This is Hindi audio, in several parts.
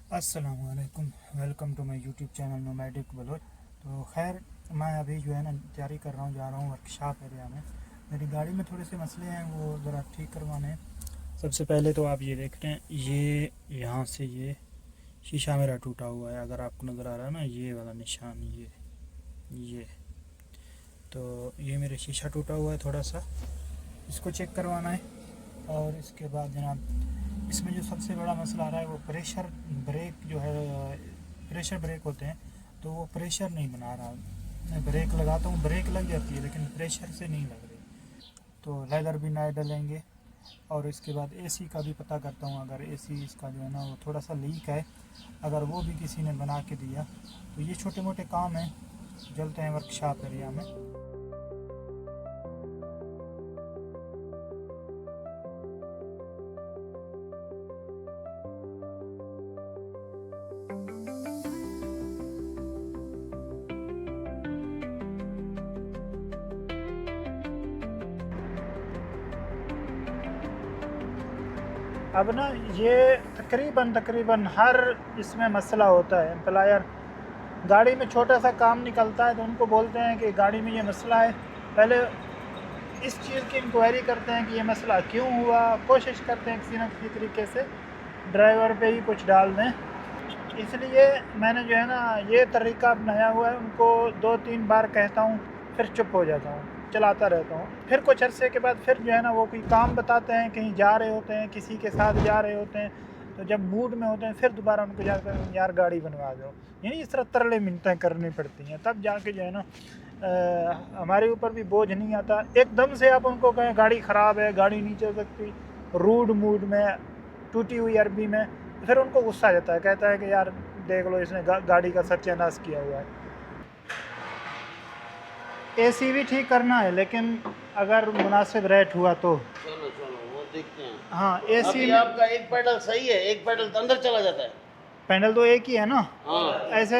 अस्सलामुअलैकुम, welcome to my YouTube channel nomadic Baloch. तो खैर, मैं अभी जो है ना तैयारी कर रहा हूँ, जा रहा हूँ वर्कशॉप एरिया में। मेरी गाड़ी में थोड़े से मसले हैं, वो ज़रा ठीक करवाने हैं। सबसे पहले तो आप ये देख रहे हैं, ये यहाँ से ये शीशा मेरा टूटा हुआ है। अगर आपको नज़र आ रहा है ना, ये वाला निशान, ये तो ये मेरे शीशा टूटा हुआ है थोड़ा सा, इसको चेक करवाना है। और इसके बाद जनाब, इसमें जो सबसे बड़ा मसला आ रहा है वो प्रेशर ब्रेक जो है, प्रेशर ब्रेक होते हैं, तो वो प्रेशर नहीं बना रहा। मैं ब्रेक लगाता हूँ, ब्रेक लग जाती है, लेकिन प्रेशर से नहीं लग रही। तो लेदर भी नए डलेंगे। और इसके बाद एसी का भी पता करता हूँ, अगर एसी इसका जो है ना वो थोड़ा सा लीक है, अगर वो भी किसी ने बना के दिया। तो ये छोटे मोटे काम हैं, चलते हैं वर्कशॉप एरिया में। अब ना ये तकरीबन हर इसमें मसला होता है। एम्प्लॉयर गाड़ी में छोटा सा काम निकलता है तो उनको बोलते हैं कि गाड़ी में ये मसला है। पहले इस चीज़ की इंक्वायरी करते हैं कि ये मसला क्यों हुआ, कोशिश करते हैं किसी न किसी तरीके से ड्राइवर पे ही कुछ डाल दें। इसलिए मैंने जो है ना ये तरीका अपनाया हुआ है। उनको 2-3 बार कहता हूँ, फिर चुप हो जाता हूँ, चलाता रहता हूँ। फिर कुछ अरसे के बाद फिर जो है ना वो कोई काम बताते हैं, कहीं जा रहे होते हैं, किसी के साथ जा रहे होते हैं, तो जब मूड में होते हैं फिर दोबारा उनको जाकर यार गाड़ी बनवा दो। यानी इस तरह तरले मिन्नतें करनी पड़ती हैं, तब जाके जो है ना हमारे ऊपर भी बोझ नहीं आता। एकदम से आप उनको कहें गाड़ी ख़राब है, गाड़ी नहीं चल सकती, रूड मूड में, टूटी हुई अरबी में, फिर उनको गुस्सा आ जाता है। कहता है कि यार देख लो, इसने गाड़ी का सत्यानाश किया हुआ है। एसी भी ठीक करना है, लेकिन अगर मुनासिब रेट हुआ तो। चलो चलो वो देखते हैं। हाँ, अभी एसी में आपका एक पैडल सही है, एक पैडल तो अंदर चला जाता है। पैनल तो एक ही है ना। हाँ ऐसे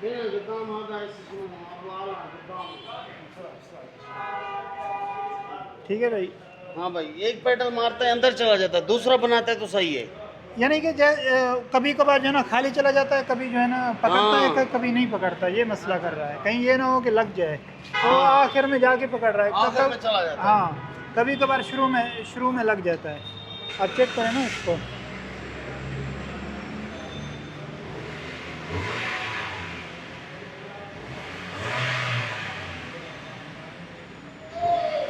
फिर गोदाम आता है इसमें अब आ रहा है गोदाम। ठीक है भाई। हाँ भाई, एक पैडल मारता है अंदर चला जाता है, दूसरा बनाता है तो सही है। यानी कि कभी कभार जो है ना खाली चला जाता है, कभी जो है ना पकड़ता है, हाँ। कभी नहीं पकड़ता। ये मसला कर रहा है, कहीं ये ना हो कि लग जाए तो आखिर में जाके पकड़ रहा है। आखिर में चला जाता है। हाँ, कभी कभार शुरू में लग जाता है। अब चेक करें ना इसको।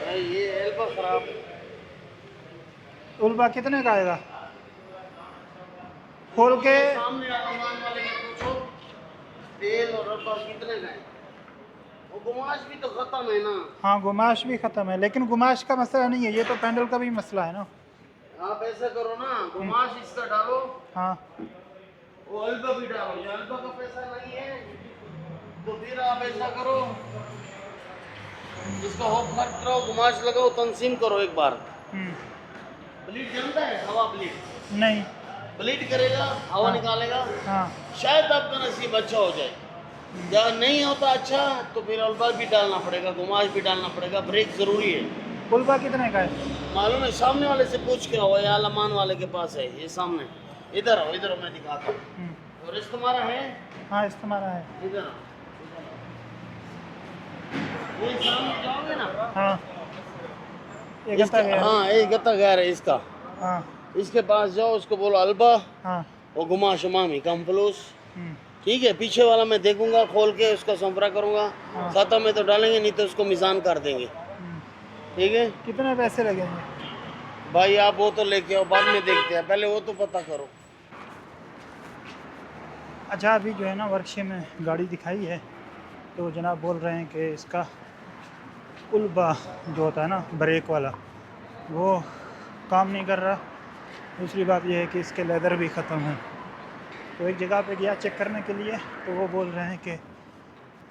भाई ये एल्बा खराब। उल्बा कितने का आएगा? खोल के सामने दुकान वाले के पूछो तेल और रब्बा कितने का है। वो गुमाश भी तो खत्म है ना। हाँ, गुमाश भी ख़त्म है, लेकिन गुमाश का मसला नहीं है, ये तो पैंडल का भी मसला है ना। आप ऐसा करो ना, गुमाश इसका डालो, हाँ, वो अल्बा भी डालो। ये अल्बा का पैसा नहीं है तो फिर आप ऐसा करो, इसका होप खर्च करो, गुमाश लगाओ, तंसीम करो एक बार। ब्लीड जानता है, हवा ब्लीड नहीं। ब्लीड करेगा, हवा हाँ। निकालेगा, हाँ, शायद आपका नसीब अच्छा हो जाए। जब नहीं होता अच्छा तो फिर अल्बा भी डालना पड़ेगा, गुमाश भी डालना पड़ेगा, ब्रेक जरूरी है। उल्बा कितने का है? मालूम है, सामने वाले से पूछ के आओ, ये आलमान वाले के पास है, ये सामने। इधर आओ, इधर आओ, मैं दिखाता हूँ। और इस तुम्हारा है, हाँ, इस तुम्हारा है। इधर आओ, ये सामने जाओगे ना। हाँ, ये गता गया। हाँ, ये गत्ता गैर है इसका। हाँ। इसके पास जाओ, उसको बोलो अल्बा हाँ। और गुमा शुमामी कम फलूस। हम्म। ठीक है, पीछे वाला मैं देखूंगा, खोल के उसका संपरा करूंगा। हाँ। खाता में तो डालेंगे, नहीं तो उसको मिजान कर देंगे। ठीक है कितने पैसे लगेंगे? भाई, आप वो तो लेके आओ, बाद में देखते हैं, पहले वो तो पता करो। अच्छा, अभी जो है ना वर्कशॉप में गाड़ी दिखाई है, तो जनाब बोल रहे हैं कि इसका उल्बा जो होता है ना ब्रेक वाला, वो काम नहीं कर रहा। दूसरी बात यह है कि इसके लेदर भी ख़त्म है। तो एक जगह पे गया चेक करने के लिए, तो वो बोल रहे हैं कि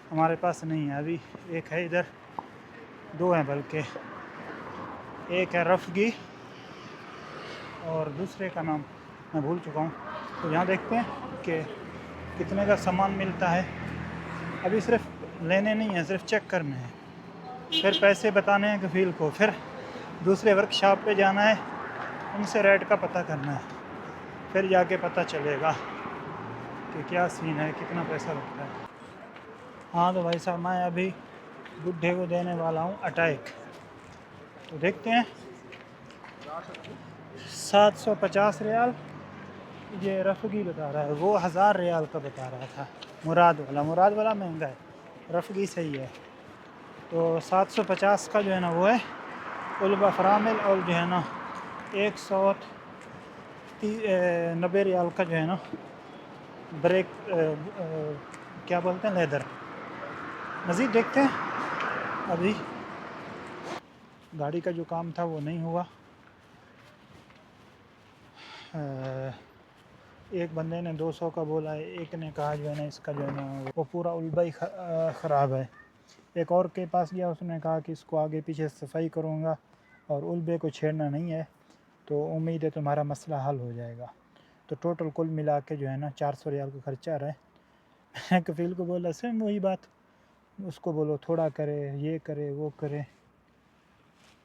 हमारे पास नहीं है अभी। एक है इधर, दो हैं बल्कि, एक है रफ़गी और दूसरे का नाम मैं भूल चुका हूँ। तो यहाँ देखते हैं कि कितने का सामान मिलता है। अभी सिर्फ लेने नहीं है, सिर्फ चेक करने हैं, फिर पैसे बताने हैं कफील को, फिर दूसरे वर्कशॉप पे जाना है, उनसे रेट का पता करना है, फिर जाके पता चलेगा कि क्या सीन है, कितना पैसा लगता है। हाँ तो भाई साहब मैं अभी बुढ़े को देने वाला हूँ अटैक, तो देखते हैं। 750 रियाल ये रफ़गी बता रहा है, वो 1000 रियाल का बता रहा था। मुराद वाला महंगा है, रफ़गी सही है। तो 750 का जो है ना वो है उल्बा फरामिल, और जो है ना 190 रियाल का जो है ना ब्रेक क्या बोलते हैं, लेदर। मज़ीद देखते हैं। अभी गाड़ी का जो काम था वो नहीं हुआ। एक बंदे ने 200 का बोला है, एक ने कहा जो है ना इसका जो है ना वो पूरा उल्बा ही ख़राब है। एक और के पास गया, उसने कहा कि इसको आगे पीछे सफाई करूँगा और उल्बे को छेड़ना नहीं है, तो उम्मीद है तुम्हारा मसला हल हो जाएगा। तो टोटल कुल मिला के जो है ना 400 रियाल का खर्चा आ रहा है। मैंने कफ़ील को बोला सेम वही बात, उसको बोलो थोड़ा करे, ये करे, वो करे।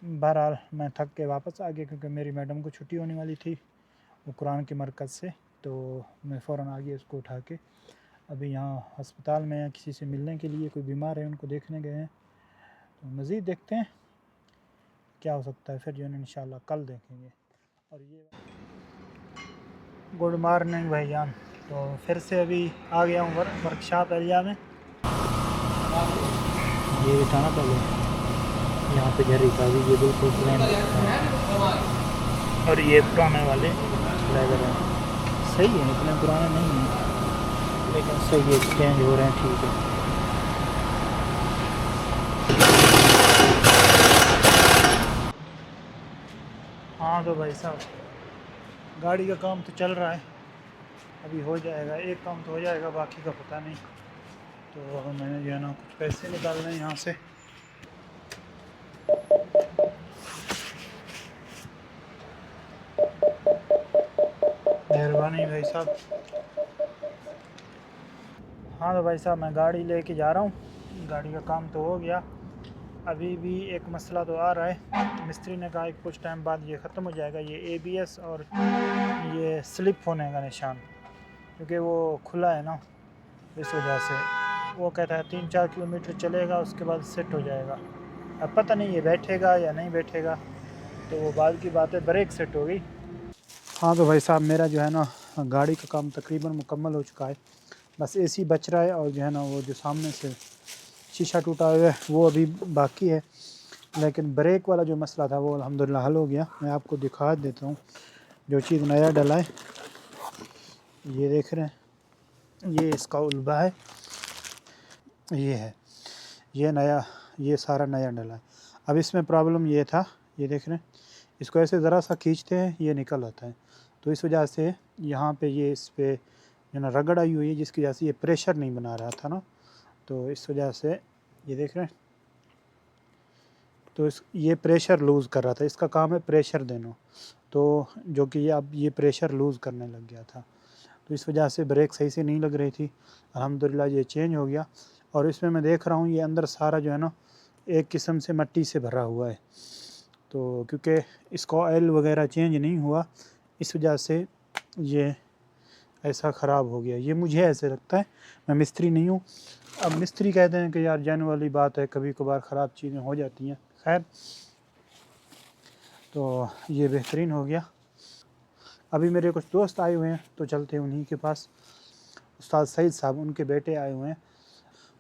बहरहाल मैं थक के वापस आ गया, क्योंकि मेरी मैडम को छुट्टी होने वाली थी वो कुरान के मरकज़ से, तो मैं फ़ौरन आ गया उसको उठा के। अभी यहाँ अस्पताल में किसी से मिलने के लिए, कोई बीमार है उनको देखने गए हैं। तो मज़ीद देखते हैं क्या हो सकता है, फिर जो है इंशाल्लाह कल देखेंगे। और ये गुड मॉर्निंग भाईजान, तो फिर से अभी आ गया हूँ वर्कशॉप एरिया में। ये था ना पहले यहाँ पे झरी था, अभी ये बिल्कुल प्लेन और ये पुराने वाले लेदर हैं। सही है, इतने पुराने नहीं हैं लेकिन सही है, चेंज हो रहे हैं, ठीक है। हाँ तो भाई साहब गाड़ी का काम तो चल रहा है, अभी हो जाएगा, एक काम तो हो जाएगा, बाकी का पता नहीं। तो मैंने जो है ना कुछ पैसे निकालने हैं यहाँ से। मेहरबानी भाई साहब। हाँ तो भाई साहब मैं गाड़ी लेके जा रहा हूँ, गाड़ी का काम तो हो गया। अभी भी एक मसला तो आ रहा है, मिस्त्री ने कहा कि कुछ टाइम बाद ये ख़त्म हो जाएगा, ये ABS और ये स्लिप होने का निशान, क्योंकि वो खुला है ना, इस वजह से। वो कहता है 3-4 किलोमीटर चलेगा उसके बाद सेट हो जाएगा। अब पता नहीं ये बैठेगा या नहीं बैठेगा, तो वो बाद की बात है। ब्रेक सेट हो गई। हाँ तो भाई साहब मेरा जो है ना गाड़ी का काम तकरीबन मुकम्मल हो चुका है, बस AC बच रहा है, और जो है ना वो जो सामने से शीशा टूटा हुआ है वो अभी बाकी है। लेकिन ब्रेक वाला जो मसला था वो अल्हम्दुलिल्लाह हल हो गया। मैं आपको दिखा देता हूँ जो चीज़ नया डला है, ये देख रहे हैं, ये इसका उल्बा है, ये है, ये नया, ये सारा नया डला है। अब इसमें प्रॉब्लम ये था, ये देख रहे हैं, इसको ऐसे ज़रा सा खींचते हैं ये निकल आता है, तो इस वजह से यहाँ पे ये इस पे जो ना रगड़ आई हुई है, जिसकी वजह से ये प्रेशर नहीं बना रहा था ना, तो इस वजह से ये देख रहे हैं, तो ये प्रेशर लूज़ कर रहा था। इसका काम है प्रेशर देना, तो जो कि ये अब ये प्रेशर लूज़ करने लग गया था, तो इस वजह से ब्रेक सही से नहीं लग रही थी। अल्हम्दुलिल्लाह ये चेंज हो गया। और इसमें मैं देख रहा हूँ ये अंदर सारा जो है ना एक किस्म से मिट्टी से भरा हुआ है, तो क्योंकि इसका ऑयल वगैरह चेंज नहीं हुआ, इस वजह से ये ऐसा ख़राब हो गया। ये मुझे ऐसे लगता है, मैं मिस्त्री नहीं हूँ। अब मिस्त्री कहते हैं कि यार जाने वाली बात है, कभी कभार ख़राब चीज़ें हो जाती हैं। खैर, तो ये बेहतरीन हो गया। अभी मेरे कुछ दोस्त आए हुए हैं, तो चलते हैं उन्हीं के पास। उस्ताद सईद साहब, उनके बेटे आए हुए हैं,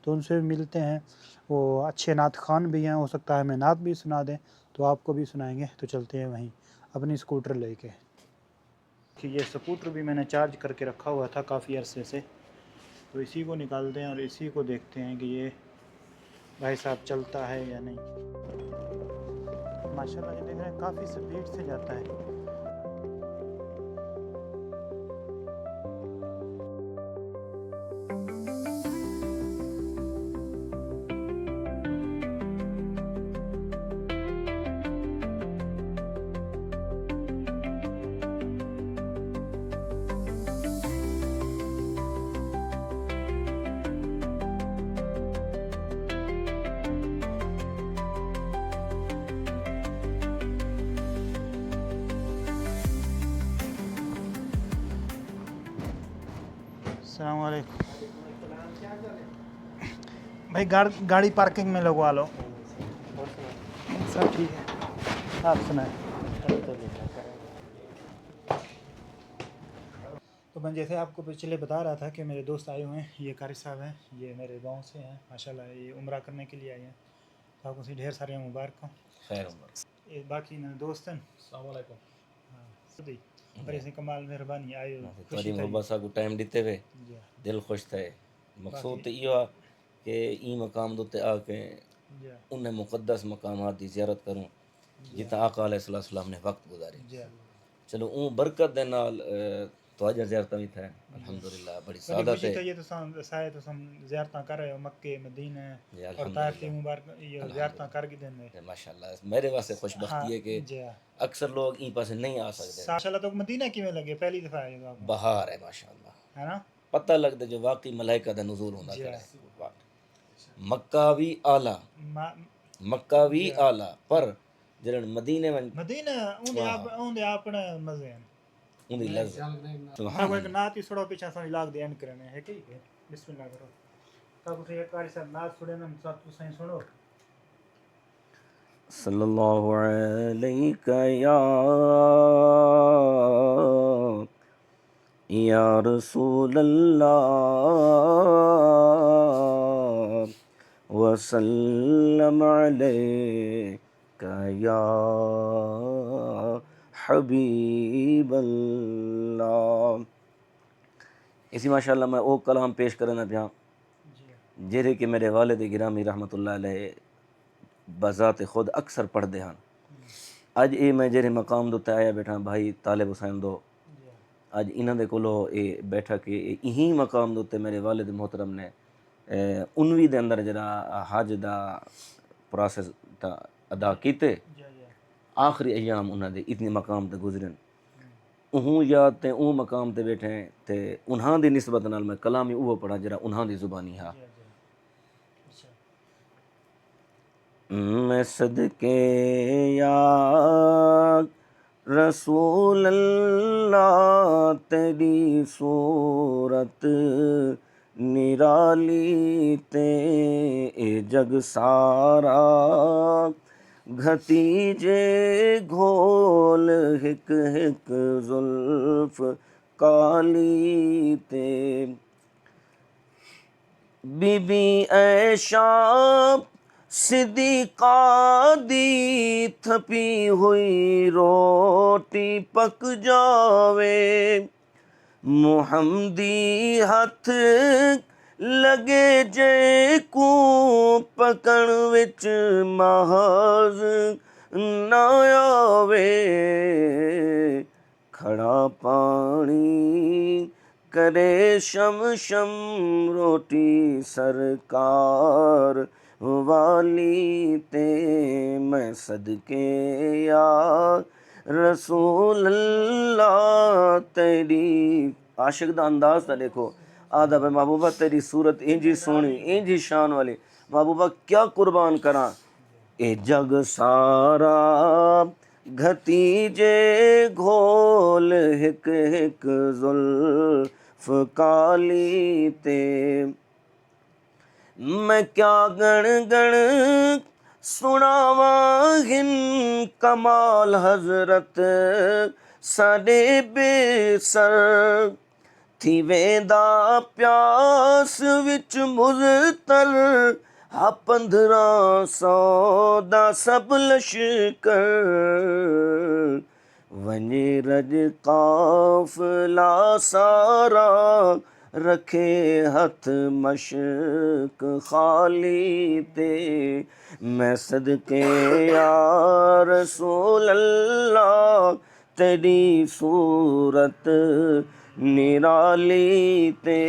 तो उनसे भी मिलते हैं। वो अच्छे नात खान भी हैं, हो सकता है मैं नात भी सुना दें, तो आपको भी सुनाएंगे। तो चलते हैं वहीं अपनी स्कूटर लेके। कि ये स्कूटर भी मैंने चार्ज करके रखा हुआ था काफ़ी अरसे से, तो इसी को निकालते हैं और इसी को देखते हैं कि ये भाई साहब चलता है या नहीं। माशाल्लाह ये देख रहे हैं काफ़ी स्पीड से जाता है। अस्सलाम वालेकुम। भाई गाड़ी पार्किंग में लगवा लो। सब ठीक है, आप सुनाए। तो मैं जैसे आपको पिछले बता रहा था कि मेरे दोस्त आए हुए हैं, ये कारी साहब हैं, ये मेरे गांव से हैं माशाल्लाह, ये उम्रा करने के लिए आए हैं। तो आपको ढेर सारे मुबारक हो। खैर उम्र ये बाकी मेरे दोस्त हैं। अस्सलाम वालेकुम। हाँ सदी पर इसे कमाल मेहरबानी आयो तोरी खुशी थी मोहब्बत सां को टाइम ॾिते वे जी। दिल ख़ुशि थिए। मक़सूद बाक़ी त इहो आहे कि ई मक़ाम ते उते आके जी उन मुक़द्दस मक़ामात की ज़ियारत करूँ जिथे आका अलैहिस्सलाम ने वक्त गुजारे। जी चलो ऊँ बरकत दे नाल तुहाजा ज़ियारत भी थे अल्हम्दुलिल्लाह, बड़ी बड़ी सादत खुशी है। थी। ये तो शायद तो हम ज़ियारत कर रहे हो मक्के मदीने जी और ताइफ की अल्हम्दुलिल्लाह मुबारक ये ज़ियारत कर के देने। माशाल्लाह मेरे वास्ते हाँ खुशबख्ती है कि जी अक्सर लोग ई पासे नहीं आ सकते। माशाल्लाह। तो मदीना किवें लगे पहली दफ़ा आए हो आप, बहार है माशाल्लाह, है ना पता लगता जो वाकई मलाइका दा नुज़ूल होंदा जी करे। मक्का भी आला, मा- मक्का भी जी आला, पर जॾहिं मदीने वञ मदीना उंदे अपने मज़े हैं। उनकी लज़्ज़त मैं सुभान वो एक अल्लाह। नात ही सुनो पीछे सारी लाग दे एंड करने है ठीक है। बिस्मिल्लाह करो तब उसे एक बार सब नात सुने ना सब तुम सही सुनो। सल्लल्लाहु अलैका या रसूल अल्लाह वसल्लम अलैका या हबीब अल्लाह। इसी माशाअल्लाह मैं ओ कलाम पेश करना पिया जी जेरे कि मेरे वालिद गिरामी रहमतुल्लाह अलैह बज़ात खुद अक्सर पढ़ते हैं। अज ये मैं जेरे मकाम उत्ते आया बैठा भाई तालिब हुसैन दो, जी अज इन्हों के कोलो ये बैठा कि यही मकाम उत्ते मेरे वालिद मोहतरम ने 19 दे अंदर जरा हज दा प्रोसेस अदा किते। जी आखिरी अयाम उन्होंने इतने मकाम ते गुजरन उहूँ याद ते ऊ मकाम ते बैठे ते उन्हां दी निस्बत नाल मैं कलाम ही उहो पढ़ा जरा उन्हां दी ज़ुबानी हा। अच्छा मैं सदके या रसूल अल्लाह तेरी सूरत निराली ते ए जग सारा घती जे घोल हिक हिक जुल्फ काली ते बीबी ऐशा सिद्दीक़ा दी थपी हुई रोटी पक जावे मुहम्मदी हथ लगे जे को पकड़ विच महज ना आवे खड़ा पानी करे शम शम रोटी सरकार वाली ते मैं सदके या रसूल अल्लाह तेरी। आशिक दा अंदाज था देखो आदा भाई महबूबा तेरी सूरत इंजी सोहनी इंजी शान वाली महबूबा क्या कुर्बान करा ए जग सारा घती जे घोल हिक हिक जुल्फ काली ते मैं क्या गण गण सुनावा हिन कमाल हजरत साडे बेसर थी वेंदा प्यास विच मुज़तर हा 1500 दा सब लश्कर वञे रज काफ़िला सारा रखे हथ मशक खाली ते मैं सदके या रसूल अल्लाह तेरी सूरत निराली ते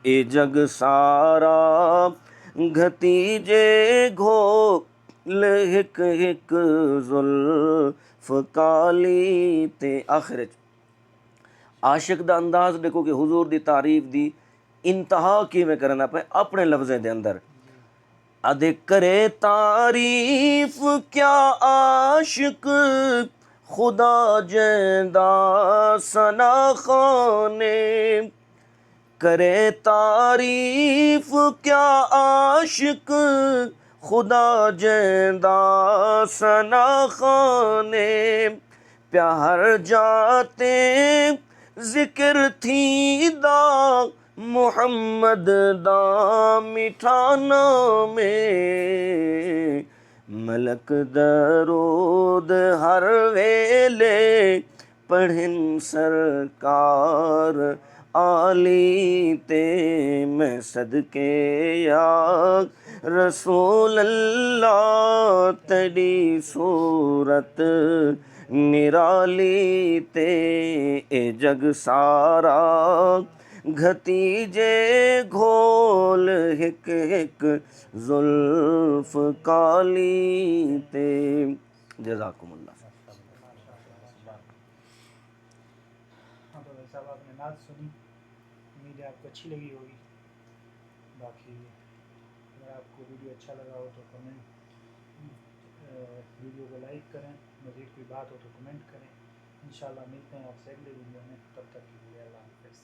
ए जग सारा घती जे घोल हिक हिक जुल्फ काली ते। आखिर आशिक दा अंदाज देखो कि हुजूर दी तारीफ दी इंतहा किवें करना पे अपने लफ्ज़ें दे अंदर अदे करे तारीफ क्या आशिक खुदा जैंदा सना खाने करे तारीफ क्या आशिक खुदा जैंदा सना खाने प्यार जाते जिक्र थी दा मुहम्मद दा मिठाना में मलक दरूद हर वेले पढ़न सरकार आली ते मैं सदके या रसूल अल्लाह तेरी सूरत निराली ते ए जग सारा घती जे घोल हिक हिक जुल्फ काली ते। जज़ाकुमुल्लाह। हाँ तो भाई साहब आपने नात सुनी, उम्मीद है आपको अच्छी लगी होगी। बाकी अगर आपको वीडियो अच्छा लगा हो तो वीडियो को लाइक करें, मज़ीद कोई बात हो तो कमेंट करें। इंशाल्लाह मिलते हैं आपसे अगले वीडियो में, तब तक के लिए अल्लाह हाफ़िज़।